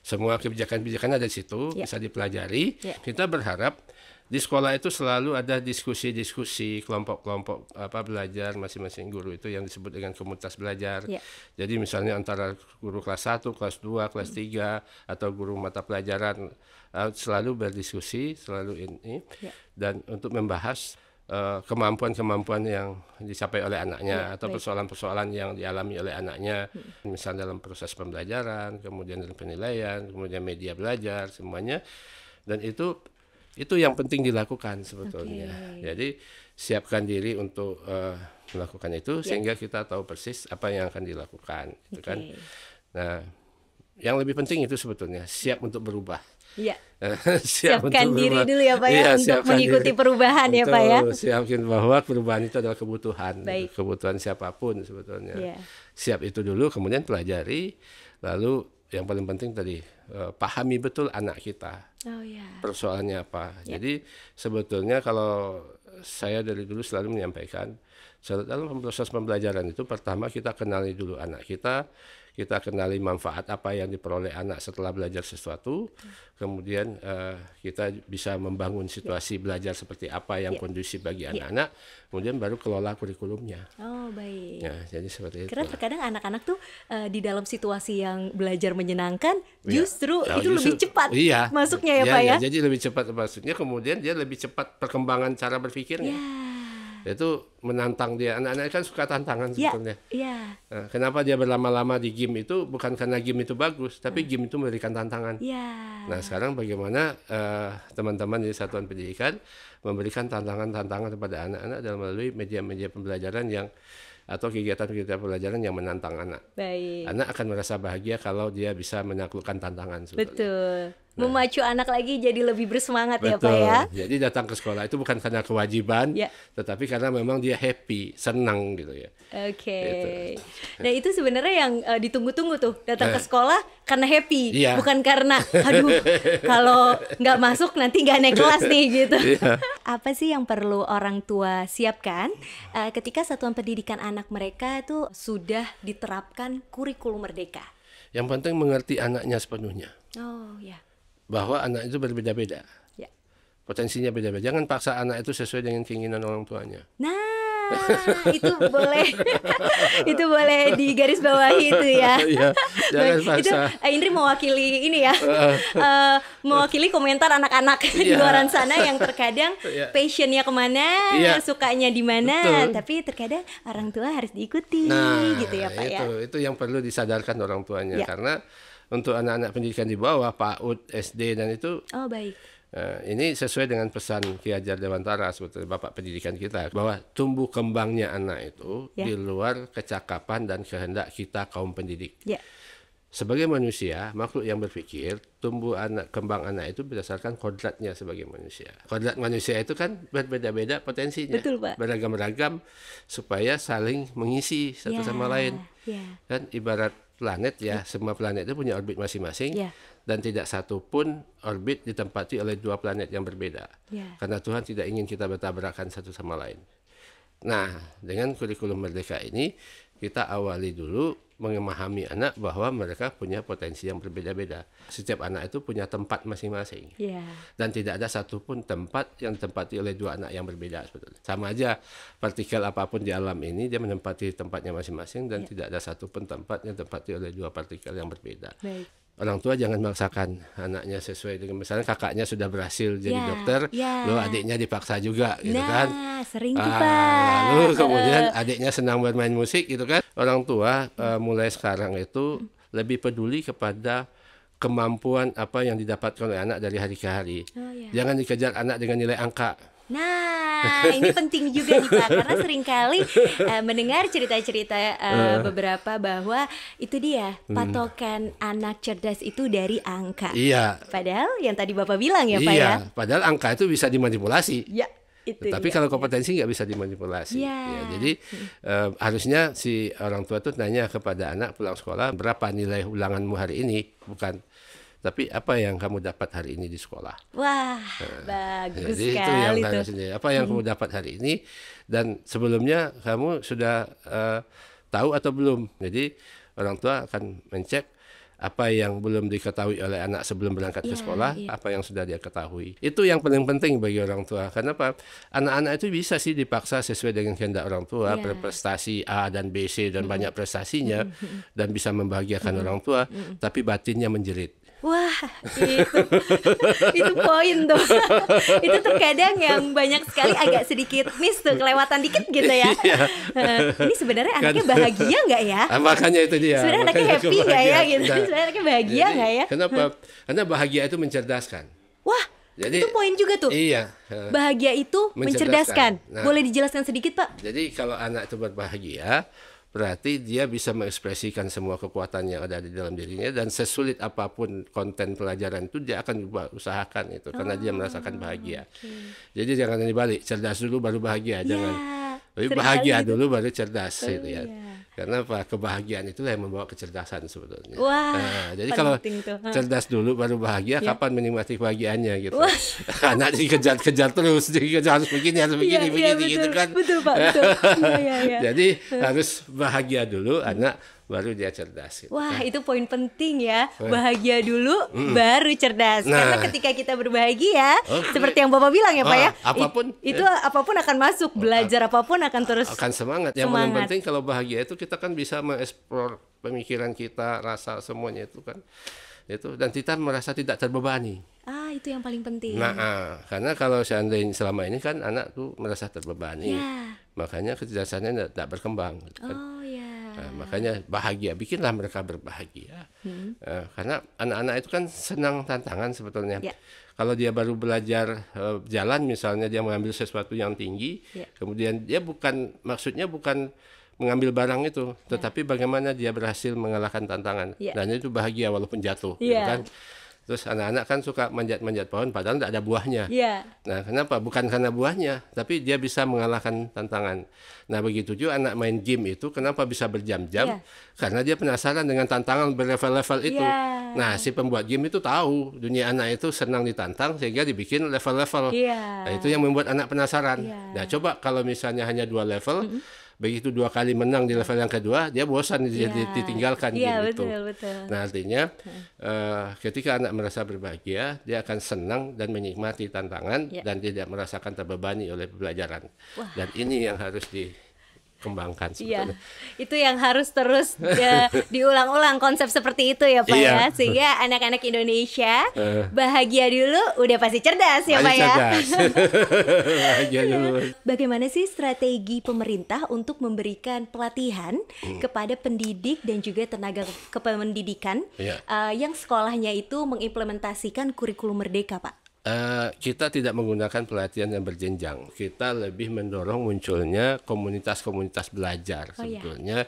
S6: Semua kebijakan-kebijakan ada di situ,
S1: Ya.
S6: bisa dipelajari.
S1: Ya.
S6: Kita berharap di sekolah itu selalu ada diskusi-diskusi kelompok-kelompok belajar masing-masing guru itu yang disebut dengan komunitas belajar.
S1: Ya.
S6: Jadi misalnya antara guru kelas 1, kelas 2, kelas 3 atau guru mata pelajaran selalu berdiskusi, selalu ini
S1: Ya.
S6: dan untuk membahas kemampuan-kemampuan yang dicapai oleh
S1: Ya,
S6: anaknya atau
S1: baik.
S6: persoalan-persoalan yang dialami oleh anaknya, misalnya dalam proses pembelajaran, kemudian dalam penilaian, kemudian media belajar, semuanya. Dan itu yang penting dilakukan sebetulnya.
S1: Oke.
S6: Jadi siapkan diri untuk melakukan itu
S1: Ya.
S6: sehingga kita tahu persis apa yang akan dilakukan, gitu kan.
S1: Oke.
S6: Nah, yang lebih penting itu sebetulnya siap untuk berubah.
S1: Iya.
S6: Siap
S1: Siapkan
S6: untuk
S1: diri
S6: berubah.
S1: dulu ya Pak ya
S6: Iya,
S1: untuk
S6: siapkan
S1: mengikuti
S6: diri.
S1: perubahan ya Pak ya.
S6: Betul, siapkan bahwa perubahan itu adalah kebutuhan,
S1: Baik.
S6: kebutuhan siapapun sebetulnya.
S1: Iya.
S6: Siap itu dulu, kemudian pelajari, lalu yang paling penting tadi pahami betul anak kita
S1: Oh ya.
S6: persoalannya apa.
S1: Ya.
S6: Jadi sebetulnya kalau saya dari dulu selalu menyampaikan dalam proses pembelajaran itu pertama kita kenali dulu anak kita kenali manfaat apa yang diperoleh anak setelah belajar sesuatu, kemudian kita bisa membangun situasi belajar seperti apa yang kondusif bagi anak-anak, kemudian baru kelola kurikulumnya.
S1: Oh baik.
S6: Ya, jadi seperti itu.
S1: Karena terkadang anak-anak tuh di dalam situasi yang belajar menyenangkan,
S6: Iya.
S1: justru
S6: Ya,
S1: itu
S6: justru-
S1: lebih cepat
S6: iya.
S1: masuknya ya
S6: Iya,
S1: Pak
S6: iya,
S1: ya.
S6: Jadi lebih cepat masuknya, kemudian dia lebih cepat perkembangan cara berpikirnya.
S1: Ya.
S6: Itu menantang dia. Anak-anak kan suka tantangan
S1: Ya.
S6: sebetulnya.
S1: Ya.
S6: Nah, kenapa dia berlama-lama di game itu? Bukan karena game itu bagus, tapi game itu memberikan tantangan.
S1: Ya.
S6: Nah, sekarang bagaimana teman-teman di satuan pendidikan memberikan tantangan-tantangan kepada anak-anak dalam melalui media-media pembelajaran atau kegiatan-kegiatan pembelajaran yang menantang anak.
S1: Baik.
S6: Anak akan merasa bahagia kalau dia bisa menaklukkan tantangan sebetulnya.
S1: Betul. Memacu anak lagi jadi lebih bersemangat ya Pak ya.
S6: Jadi datang ke sekolah itu bukan karena kewajiban,
S1: Ya.
S6: tetapi karena memang dia happy, senang gitu ya.
S1: Oke.
S6: Gitu.
S1: Nah itu sebenarnya yang ditunggu-tunggu tuh datang ke sekolah karena happy,
S6: Iya.
S1: bukan karena aduh kalau nggak masuk nanti nggak naik kelas nih gitu.
S6: Iya.
S1: Apa sih yang perlu orang tua siapkan ketika satuan pendidikan anak mereka itu sudah diterapkan kurikulum merdeka?
S6: Yang penting mengerti anaknya sepenuhnya,
S1: Oh ya,
S6: bahwa anak itu berbeda-beda.
S1: ya.
S6: Potensinya beda-beda. Jangan paksa anak itu sesuai dengan keinginan orang tuanya.
S1: Nah itu boleh itu boleh digarisbawahi itu ya.
S6: Iya, jangan
S1: Baik, itu
S6: paksa.
S1: Indri mewakili ini ya, mewakili komentar anak-anak di
S6: Iya.
S1: luar sana yang terkadang
S6: Iya.
S1: passionnya kemana,
S6: Iya.
S1: sukanya di mana,
S6: Betul.
S1: tapi terkadang orang tua harus diikuti, gitu ya Pak ya.
S6: itu yang perlu disadarkan orang tuanya
S1: Ya.
S6: karena untuk anak-anak pendidikan di bawah PAUD, SD dan itu
S1: Oh baik.
S6: ini sesuai dengan pesan Ki Hajar Dewantara sebetulnya Bapak Pendidikan kita bahwa tumbuh kembangnya anak itu
S1: Ya.
S6: di luar kecakapan dan kehendak kita kaum pendidik.
S1: Ya.
S6: Sebagai manusia, makhluk yang berpikir, tumbuh kembang anak itu berdasarkan kodratnya sebagai manusia. Kodrat manusia itu kan berbeda-beda potensinya,
S1: Betul, Pak.
S6: beragam-ragam supaya saling mengisi satu
S1: Ya,
S6: sama lain.
S1: ya.
S6: Kan ibarat planet ya, semua planet itu punya orbit masing-masing
S1: Ya.
S6: dan tidak satu pun orbit ditempati oleh dua planet yang berbeda.
S1: Ya.
S6: Karena Tuhan tidak ingin kita bertabrakan satu sama lain. Nah, dengan kurikulum Merdeka ini kita awali dulu memahami anak bahwa mereka punya potensi yang berbeda-beda. Setiap anak itu punya tempat masing-masing.
S1: Ya.
S6: Dan tidak ada satupun tempat yang ditempati oleh dua anak yang berbeda sebetulnya. Sama aja partikel apapun di alam ini dia menempati tempatnya masing-masing dan tidak ada satupun tempat yang ditempati oleh dua partikel yang berbeda.
S1: Baik.
S6: Orang tua jangan memaksakan anaknya sesuai dengan misalnya kakaknya sudah berhasil jadi
S1: Ya,
S6: dokter,
S1: ya.
S6: lo adiknya dipaksa juga gitu kan.
S1: Nah, sering tuh Pak.
S6: Lalu kemudian adiknya senang bermain musik gitu kan. Orang tua mulai sekarang itu lebih peduli kepada kemampuan apa yang didapatkan oleh anak dari hari ke hari.
S1: Oh, ya.
S6: Jangan dikejar anak dengan nilai angka.
S1: Nah, ini penting juga nih Pak, karena seringkali mendengar cerita-cerita beberapa bahwa itu dia patokan anak cerdas itu dari angka.
S6: Iya.
S1: Padahal yang tadi Bapak bilang ya Pak ya.
S6: Iya, padahal angka itu bisa dimanipulasi.
S1: Ya, itu.
S6: Tapi
S1: dia.
S6: kalau kompetensi nggak bisa dimanipulasi.
S1: Iya.
S6: Ya, jadi harusnya si orang tua tuh nanya kepada anak pulang sekolah berapa nilai ulanganmu hari ini, bukan. Tapi apa yang kamu dapat hari ini di sekolah?
S1: Wah, bagus
S6: Jadi itu yang
S1: sekali tuh.
S6: harusnya. Apa yang kamu dapat hari ini dan sebelumnya kamu sudah tahu atau belum? Jadi orang tua akan mencek apa yang belum diketahui oleh anak sebelum berangkat ke
S1: Iya,
S6: sekolah,
S1: iya.
S6: apa yang sudah dia ketahui. Itu yang paling penting bagi orang tua. Karena apa? Anak-anak itu bisa sih dipaksa sesuai dengan kehendak orang tua,
S1: Iya.
S6: berprestasi A dan B, C dan banyak prestasinya dan bisa membahagiakan orang tua, tapi batinnya menjerit.
S1: Wah, itu poin tuh. Itu terkadang yang banyak sekali agak sedikit miss tuh, kelewatan dikit gitu ya. Ini sebenarnya anaknya bahagia nggak ya?
S6: Makanya itu dia.
S1: Sebenarnya anaknya
S6: Makanya
S1: happy nggak ya
S6: kebahagiaan.
S1: gitu?
S6: Nah,
S1: Sebenarnya anaknya bahagia
S6: jadi,
S1: nggak ya?
S6: Kenapa? Karena bahagia itu mencerdaskan.
S1: Wah,
S6: Jadi
S1: itu poin juga tuh.
S6: Iya.
S1: Bahagia itu mencerdaskan.
S6: Nah.
S1: Boleh dijelaskan sedikit Pak?
S6: Jadi kalau anak itu berbahagia, berarti dia bisa mengekspresikan semua kekuatan yang ada di dalam dirinya dan sesulit apapun konten pelajaran itu dia akan usahakan itu karena dia merasakan bahagia. Jadi jangan dibalik, cerdas dulu baru bahagia, jangan. Tapi
S1: sering
S6: bahagia
S1: kali gitu.
S6: dulu baru cerdas gitu ya.
S1: iya.
S6: Karena apa? Kebahagiaan itulah yang membawa kecerdasan sebetulnya.
S1: Wah,
S6: Jadi kalau
S1: penting tuh.
S6: cerdas dulu baru bahagia,
S1: Ya.
S6: kapan menikmati kebahagiaannya gitu.
S1: Wah.
S6: Anak dikejar-kejar terus, dikejar harus begini, harus begini,
S1: Iya,
S6: begini
S1: betul.
S6: gitu kan.
S1: Betul Pak, betul. Iya.
S6: Jadi harus bahagia dulu, anak baru dia cerdas. Gitu.
S1: Wah, itu poin penting ya. Bahagia dulu, baru cerdas.
S6: Nah.
S1: Karena ketika kita berbahagia,
S6: Oke.
S1: seperti yang Bapak bilang ya Pak ya,
S6: apapun.
S1: itu apapun akan masuk, belajar apapun akan terus.
S6: Akan semangat. Yang paling
S1: Semangat.
S6: penting kalau bahagia itu kita kan bisa mengeksplor pemikiran kita, rasa semuanya itu kan. Itu dan kita merasa tidak terbebani.
S1: Ah, itu yang paling penting.
S6: Nah, karena kalau seandainya selama ini kan anak tuh merasa terbebani,
S1: Ya.
S6: makanya kecerdasannya tidak berkembang. Gitu kan.
S1: Oh ya.
S6: Nah, makanya bahagia, bikinlah mereka berbahagia. Karena anak-anak itu kan senang tantangan sebetulnya.
S1: Ya.
S6: Kalau dia baru belajar jalan misalnya dia mengambil sesuatu yang tinggi,
S1: Ya.
S6: kemudian dia maksudnya bukan mengambil barang itu, tetapi bagaimana dia berhasil mengalahkan tantangan.
S1: Ya.
S6: Dan itu bahagia walaupun jatuh, gitu
S1: Ya.
S6: kan. Terus anak-anak kan suka manjat-manjat pohon padahal tidak ada buahnya.
S1: Iya.
S6: Nah, kenapa? Bukan karena buahnya, tapi dia bisa mengalahkan tantangan. Nah, begitu juga anak main game itu, kenapa bisa berjam-jam?
S1: Iya.
S6: Karena dia penasaran dengan tantangan berlevel-level itu.
S1: Iya.
S6: Nah, si pembuat game itu tahu dunia anak itu senang ditantang, sehingga dibikin level-level.
S1: Iya.
S6: Nah, itu yang membuat anak penasaran.
S1: Iya.
S6: Nah, coba kalau misalnya hanya 2 level, begitu 2 kali menang di level yang kedua, dia bosan ditinggalkan
S1: Iya,
S6: gitu.
S1: betul.
S6: Nah, artinya ketika anak merasa berbahagia, dia akan senang dan menikmati tantangan dan tidak merasakan terbebani oleh pembelajaran. Dan ini yang harus dikembangkan sebetulnya.
S1: Itu yang harus terus diulang-ulang konsep seperti itu ya Pak ya, sehingga anak-anak Indonesia bahagia dulu udah pasti cerdas ya Pak ya.
S6: Bahagia dulu.
S1: Bagaimana sih strategi pemerintah untuk memberikan pelatihan kepada pendidik dan juga tenaga kependidikan yang sekolahnya itu mengimplementasikan kurikulum merdeka Pak?
S6: Kita tidak menggunakan pelatihan yang berjenjang. Kita lebih mendorong munculnya komunitas-komunitas belajar sebetulnya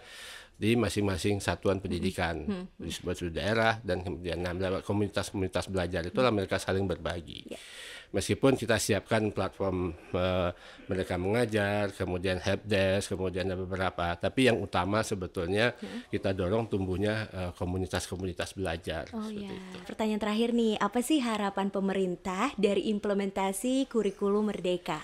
S6: di masing-masing satuan pendidikan di sebuah daerah, dan kemudian lewat komunitas-komunitas belajar itulah mereka saling berbagi. Meskipun kita siapkan platform mereka mengajar, kemudian helpdesk, kemudian ada beberapa, tapi yang utama sebetulnya kita dorong tumbuhnya komunitas-komunitas belajar. Seperti itu.
S1: Pertanyaan terakhir nih, apa sih harapan pemerintah dari implementasi kurikulum merdeka?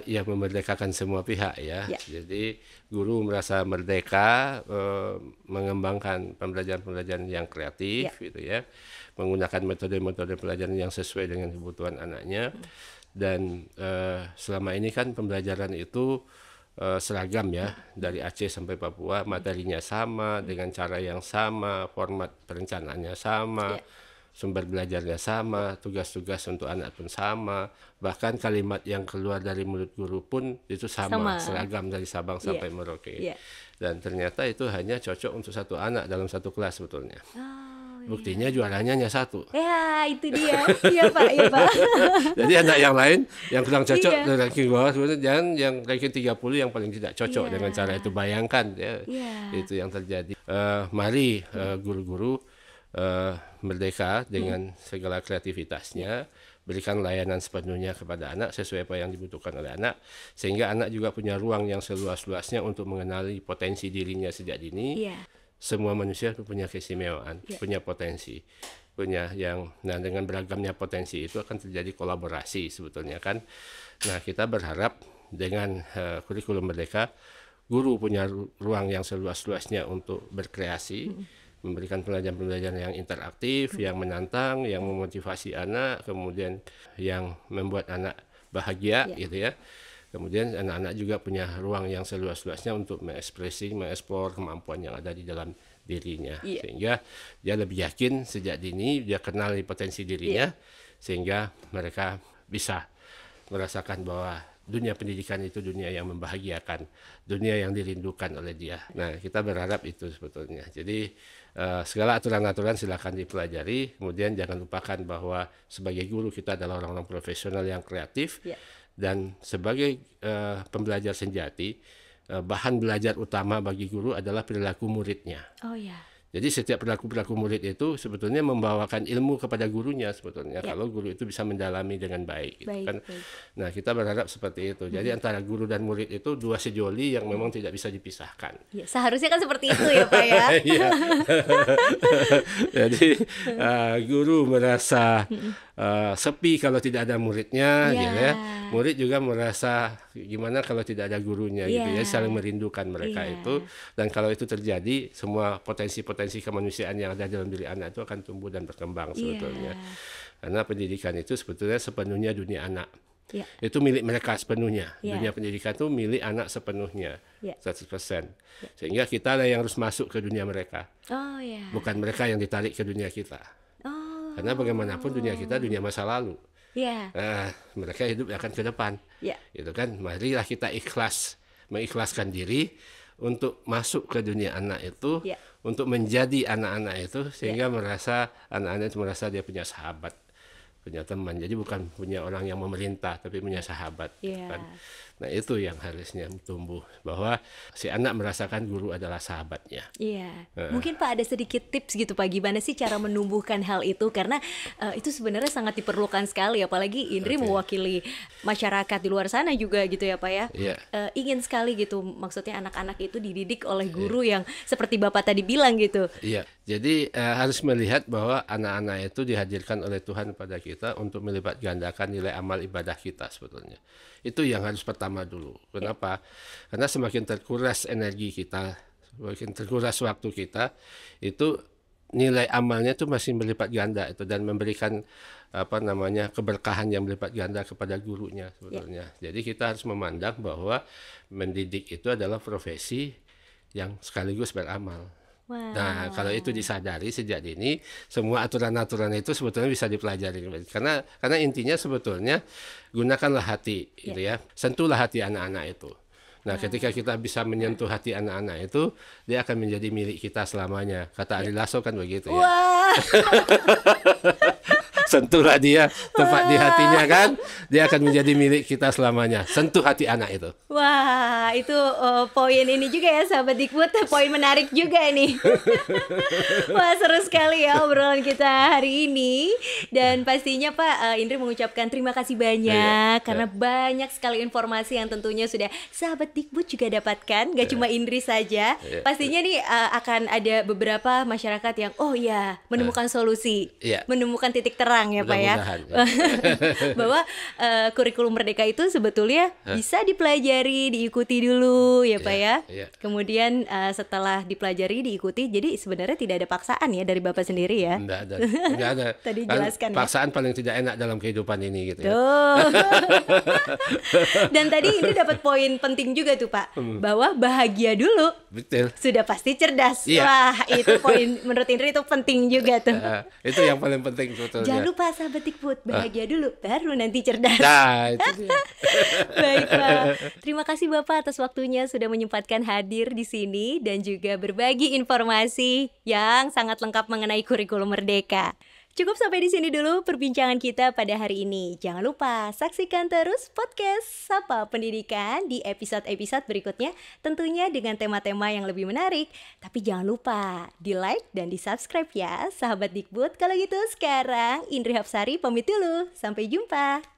S6: Ya, memerdekakan semua pihak ya. Jadi guru merasa merdeka, mengembangkan pembelajaran-pembelajaran yang kreatif gitu ya, menggunakan metode-metode pelajaran yang sesuai dengan kebutuhan anaknya. Dan selama ini kan pembelajaran itu seragam ya, dari Aceh sampai Papua, materinya sama, dengan cara yang sama, format perencanaannya sama, sumber belajarnya sama, tugas-tugas untuk anak pun sama, bahkan kalimat yang keluar dari mulut guru pun itu sama. Seragam dari Sabang sampai Merauke. Dan ternyata itu hanya cocok untuk satu anak dalam satu kelas sebetulnya. Buktinya juaranya hanya 1.
S1: Ya, itu dia. Iya Pak.
S6: Jadi anak yang lain yang kurang cocok ranking bawah, jangan yang ranking 30 yang paling tidak cocok dengan cara itu. Bayangkan ya, itu yang terjadi. Mari guru-guru merdeka dengan segala kreativitasnya, berikan layanan sepenuhnya kepada anak sesuai apa yang dibutuhkan oleh anak, sehingga anak juga punya ruang yang seluas-luasnya untuk mengenali potensi dirinya sejak dini. Semua manusia punya keistimewaan, punya potensi, punya yang, nah dengan beragamnya potensi itu akan terjadi kolaborasi sebetulnya kan. Nah, kita berharap dengan kurikulum merdeka, guru punya ruang yang seluas-luasnya untuk berkreasi, memberikan pembelajaran-pembelajaran yang interaktif, yang menantang, yang memotivasi anak, kemudian yang membuat anak bahagia gitu ya. Kemudian anak-anak juga punya ruang yang seluas-luasnya untuk mengeksplor kemampuan yang ada di dalam dirinya. Sehingga dia lebih yakin sejak dini, dia kenal potensi dirinya, sehingga mereka bisa merasakan bahwa dunia pendidikan itu dunia yang membahagiakan, dunia yang dirindukan oleh dia. Nah, kita berharap itu sebetulnya. Jadi segala aturan-aturan silakan dipelajari, kemudian jangan lupakan bahwa sebagai guru kita adalah orang-orang profesional yang kreatif, dan sebagai pembelajar sejati, bahan belajar utama bagi guru adalah perilaku muridnya. Jadi setiap perilaku murid itu sebetulnya membawakan ilmu kepada gurunya sebetulnya, kalau guru itu bisa mendalami dengan baik. Gitu kan. Nah, kita berharap seperti itu. Jadi antara guru dan murid itu dua sejoli yang memang tidak bisa dipisahkan.
S1: Seharusnya kan seperti itu ya Pak ya.
S6: Jadi guru merasa sepi kalau tidak ada muridnya, gitu ya. Murid juga merasa gimana kalau tidak ada gurunya, gitu ya. Saling merindukan mereka itu. Dan kalau itu terjadi, semua potensi-potensi kemanusiaan yang ada dalam diri anak itu akan tumbuh dan berkembang sebetulnya. Karena pendidikan itu sebetulnya sepenuhnya dunia anak. Itu milik mereka sepenuhnya. Dunia pendidikan itu milik anak sepenuhnya, 100%. Sehingga kita lah yang harus masuk ke dunia mereka. Bukan mereka yang ditarik ke dunia kita. Karena bagaimanapun dunia kita dunia masa lalu. Mereka hidup akan ke depan. Itu kan, marilah kita mengikhlaskan diri untuk masuk ke dunia anak itu, untuk menjadi anak-anak itu, sehingga anak-anak itu merasa dia punya sahabat, punya teman. Jadi bukan punya orang yang memerintah, tapi punya sahabat. Kan? Nah, itu yang harusnya tumbuh, bahwa si anak merasakan guru adalah sahabatnya.
S1: Mungkin Pak ada sedikit tips gitu Pak, gimana sih cara menumbuhkan hal itu, karena itu sebenarnya sangat diperlukan sekali, apalagi Indri mewakili masyarakat di luar sana juga gitu ya Pak ya. Ingin sekali gitu, maksudnya anak-anak itu dididik oleh guru yang seperti Bapak tadi bilang gitu.
S6: Jadi harus melihat bahwa anak-anak itu dihadirkan oleh Tuhan pada kita untuk melipat gandakan nilai amal ibadah kita sebetulnya. Itu yang harus pertama dulu. Kenapa? Karena semakin terkuras energi kita, semakin terkuras waktu kita, itu nilai amalnya itu masih berlipat ganda itu, dan memberikan keberkahan yang berlipat ganda kepada gurunya sebetulnya. Jadi kita harus memandang bahwa mendidik itu adalah profesi yang sekaligus beramal.
S1: Wow.
S6: Nah, kalau itu disadari sejak dini, semua aturan-aturan itu sebetulnya bisa dipelajari. Karena intinya sebetulnya gunakanlah hati, gitu ya. Sentuhlah hati anak-anak itu. Nah, ketika kita bisa menyentuh hati anak-anak itu, dia akan menjadi milik kita selamanya. Kata Ari Lasso kan begitu ya.
S1: Wah.
S6: Sentuhlah dia tepat di hatinya kan, dia akan menjadi milik kita selamanya. Sentuh hati anak itu.
S1: Wah, itu poin ini juga ya sahabat Dikbud, poin menarik juga ini. Wah, seru sekali ya obrolan kita hari ini. Dan pastinya Pak Indri mengucapkan terima kasih banyak karena banyak sekali informasi yang tentunya sudah sahabat Dikbud juga dapatkan. Gak cuma Indri saja. Pastinya nih akan ada beberapa masyarakat yang menemukan solusi, menemukan titik terang ya Pak ya. Bahwa kurikulum Merdeka itu sebetulnya bisa dipelajari, diikuti dulu ya Pak ya. Kemudian setelah dipelajari, diikuti, jadi sebenarnya tidak ada paksaan ya dari Bapak sendiri ya.
S6: Enggak ada.
S1: Tadi jelaskan ya.
S6: Paksaan paling tidak enak dalam kehidupan ini gitu ya.
S1: Dan tadi ini dapat poin penting juga tuh Pak, bahwa bahagia dulu.
S6: Betul.
S1: Sudah pasti cerdas. Wah, itu poin menurut Indri itu penting juga tuh.
S6: Itu yang paling penting sebetulnya.
S1: Jangan lupa sahabat Dikbud, bahagia dulu baru nanti cerdas.
S6: Nah, itu dia.
S1: Baik Pak, terima kasih Bapak atas waktunya sudah menyempatkan hadir di sini dan juga berbagi informasi yang sangat lengkap mengenai kurikulum Merdeka. Cukup sampai di sini dulu perbincangan kita pada hari ini. Jangan lupa saksikan terus podcast Sapa Pendidikan di episode-episode berikutnya, tentunya dengan tema-tema yang lebih menarik. Tapi jangan lupa di-like dan di-subscribe ya, sahabat Dikbud. Kalau gitu sekarang Indri Hapsari pamit dulu. Sampai jumpa.